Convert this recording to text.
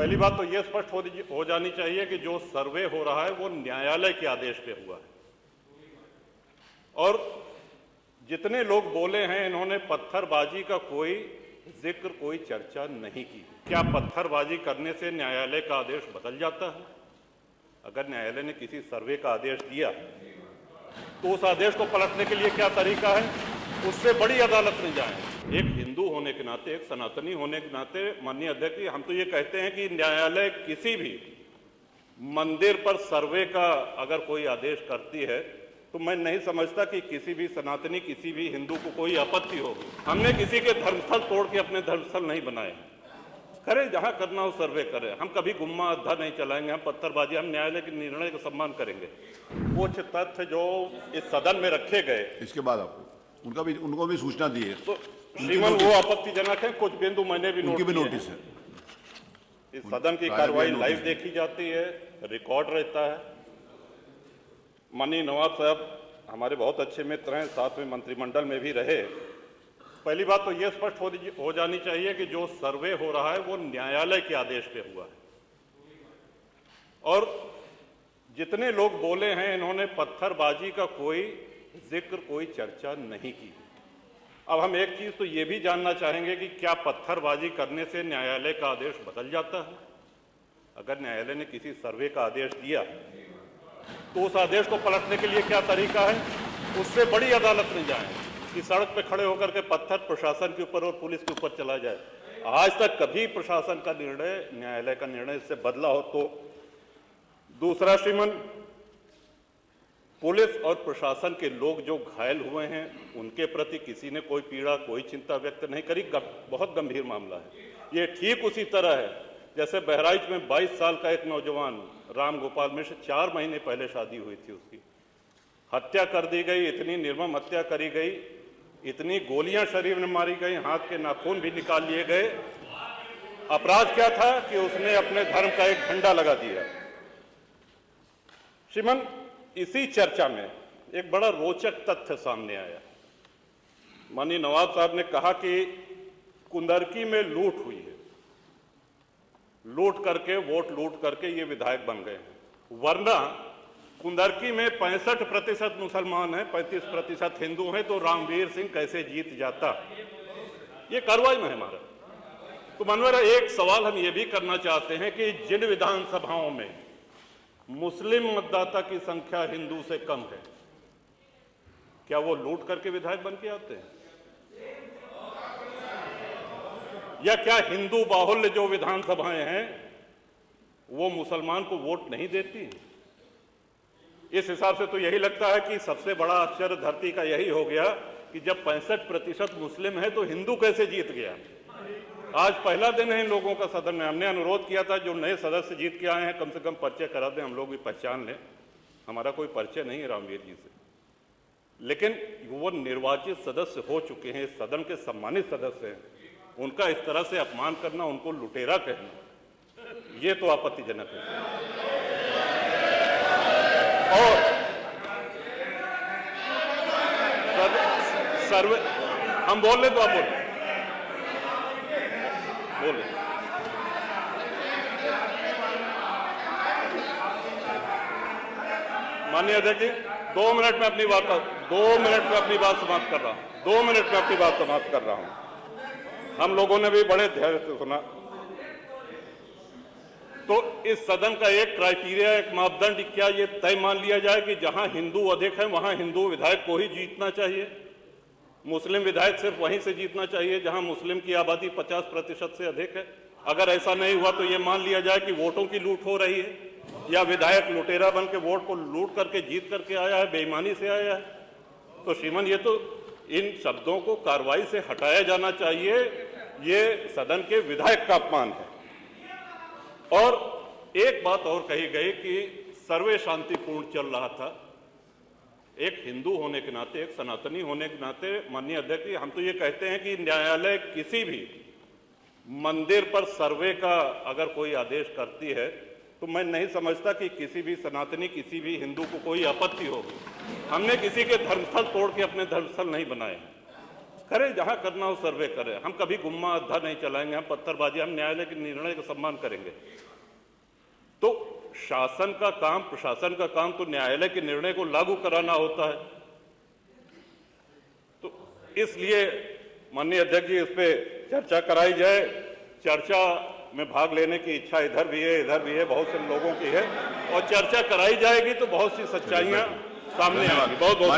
पहली बात तो ये स्पष्ट हो जानी चाहिए कि जो सर्वे हो रहा है वो न्यायालय के आदेश पे हुआ है। और जितने लोग बोले हैं इन्होंने पत्थरबाजी का कोई जिक्र, कोई चर्चा नहीं की। क्या पत्थरबाजी करने से न्यायालय का आदेश बदल जाता है? अगर न्यायालय ने किसी सर्वे का आदेश दिया तो उस आदेश को पलटने के लिए क्या तरीका है? उससे बड़ी अदालत में जाएं। एक हिंदू होने के नाते, एक सनातनी होने के नाते माननीय अध्यक्ष जी, हम तो ये कहते हैं कि न्यायालय किसी भी मंदिर पर सर्वे का अगर कोई आदेश करती है तो मैं नहीं समझता कि किसी भी सनातनी, किसी भी हिंदू को कोई आपत्ति होगी। हमने किसी के धर्मस्थल तोड़ के अपने धर्मस्थल नहीं बनाए। करें, जहां करना हो सर्वे करें। हम कभी गुम्मा अद्धा नहीं चलाएंगे, हम पत्थरबाजी, हम न्यायालय के निर्णय का सम्मान करेंगे। कुछ तथ्य जो इस सदन में रखे गए, इसके बाद आपको उनको भी सूचना दी है तो श्रीमान वो आपत्तिजनक है। कुछ बिंदु मैंने भी नोटिस है। इस सदन की कार्रवाई लाइव देखी जाती है, रिकॉर्ड रहता है। माननीय नवाब साहब हमारे बहुत अच्छे मित्र हैं, साथ में मंत्रिमंडल में भी रहे। पहली बात तो ये स्पष्ट हो जानी चाहिए कि जो सर्वे हो रहा है वो न्यायालय के आदेश पे हुआ है। और जितने लोग बोले हैं इन्होंने पत्थरबाजी का कोई जिक्र, कोई चर्चा नहीं की। अब हम एक चीज तो ये भी जानना चाहेंगे कि क्या पत्थरबाजी करने से न्यायालय का आदेश बदल जाता है? अगर न्यायालय ने किसी सर्वे का आदेश दिया तो उस आदेश को पलटने के लिए क्या तरीका है? उससे बड़ी अदालत में जाएं कि सड़क पे खड़े होकर के पत्थर प्रशासन के ऊपर और पुलिस के ऊपर चला जाए। आज तक कभी प्रशासन का निर्णय, न्यायालय का निर्णय इससे बदला हो तो? दूसरा श्रीमान, पुलिस और प्रशासन के लोग जो घायल हुए हैं उनके प्रति किसी ने कोई पीड़ा, कोई चिंता व्यक्त नहीं करी। बहुत गंभीर मामला है ये। ठीक उसी तरह है जैसे बहराइच में 22 साल का एक नौजवान राम गोपाल मिश्र, 4 महीने पहले शादी हुई थी उसकी, हत्या कर दी गई। इतनी निर्मम हत्या करी गई, इतनी गोलियां शरीर में मारी गई, हाथ के नाखून भी निकाल लिए गए। अपराध क्या था कि उसने अपने धर्म का एक झंडा लगा दिया। श्रीमान, इसी चर्चा में एक बड़ा रोचक तथ्य सामने आया। माननीय नवाब साहब ने कहा कि कुंदरकी में लूट हुई है, लूट करके, वोट लूट करके ये विधायक बन गए हैं। वरना कुंदरकी में 65% मुसलमान हैं, 35% हिंदू हैं, तो रामवीर सिंह कैसे जीत जाता? ये कार्रवाई में है हमारा। तो मनोहर, एक सवाल हम ये भी करना चाहते हैं कि जिन विधानसभाओं में मुस्लिम मतदाता की संख्या हिंदू से कम है, क्या वो लूट करके विधायक बन के आते हैं? या क्या हिंदू बाहुल्य जो विधानसभाएं हैं वो मुसलमान को वोट नहीं देती? इस हिसाब से तो यही लगता है कि सबसे बड़ा आश्चर्य धरती का यही हो गया कि जब 65% मुस्लिम है तो हिंदू कैसे जीत गया? आज पहला दिन है इन लोगों का सदन में। हमने अनुरोध किया था जो नए सदस्य जीत के आए हैं कम से कम परिचय करा दें, हम लोग भी पहचान लें। हमारा कोई परिचय नहीं है रामवीर जी से, लेकिन वो निर्वाचित सदस्य हो चुके हैं, सदन के सम्मानित सदस्य हैं। उनका इस तरह से अपमान करना, उनको लुटेरा कहना, ये तो आपत्तिजनक है। और सर्वे हम बोल रहे तो आप बोले। माननीय अध्यक्ष जी, 2 मिनट में अपनी बात समाप्त कर रहा हूं। 2 मिनट में अपनी बात समाप्त कर रहा हूं। हम लोगों ने भी बड़े धैर्य से सुना। तो इस सदन का एक क्राइटेरिया, एक मापदंड क्या ये तय मान लिया जाए कि जहां हिंदू अधिक है वहां हिंदू विधायक को ही जीतना चाहिए, मुस्लिम विधायक सिर्फ वहीं से जीतना चाहिए जहां मुस्लिम की आबादी 50% से अधिक है? अगर ऐसा नहीं हुआ तो ये मान लिया जाए कि वोटों की लूट हो रही है, या विधायक लुटेरा बन के वोट को लूट करके जीत करके आया है, बेईमानी से आया है। तो श्रीमान, ये तो इन शब्दों को कार्रवाई से हटाया जाना चाहिए। ये सदन के विधायक का अपमान है। और एक बात और कही गई कि सर्वे शांतिपूर्ण चल रहा था। एक हिंदू होने के नाते, एक सनातनी होने के नाते माननीय अध्यक्ष जी, हम तो ये कहते हैं कि न्यायालय किसी भी मंदिर पर सर्वे का अगर कोई आदेश करती है तो मैं नहीं समझता कि किसी भी सनातनी, किसी भी हिंदू को कोई आपत्ति होगी। हमने किसी के धर्मस्थल तोड़ के अपने धर्मस्थल नहीं बनाए। करें, जहां करना हो सर्वे करें। हम कभी गुम्मा अद्धा नहीं चलाएंगे, हम पत्थरबाजी, हम न्यायालय के निर्णय का सम्मान करेंगे। तो शासन का काम, प्रशासन का काम तो न्यायालय के निर्णय को लागू कराना होता है। तो इसलिए माननीय अध्यक्ष जी, इस पे चर्चा कराई जाए। चर्चा में भाग लेने की इच्छा इधर भी है, बहुत से लोगों की है, और चर्चा कराई जाएगी तो बहुत सी सच्चाइयां सामने आएंगी। बहुत बहुत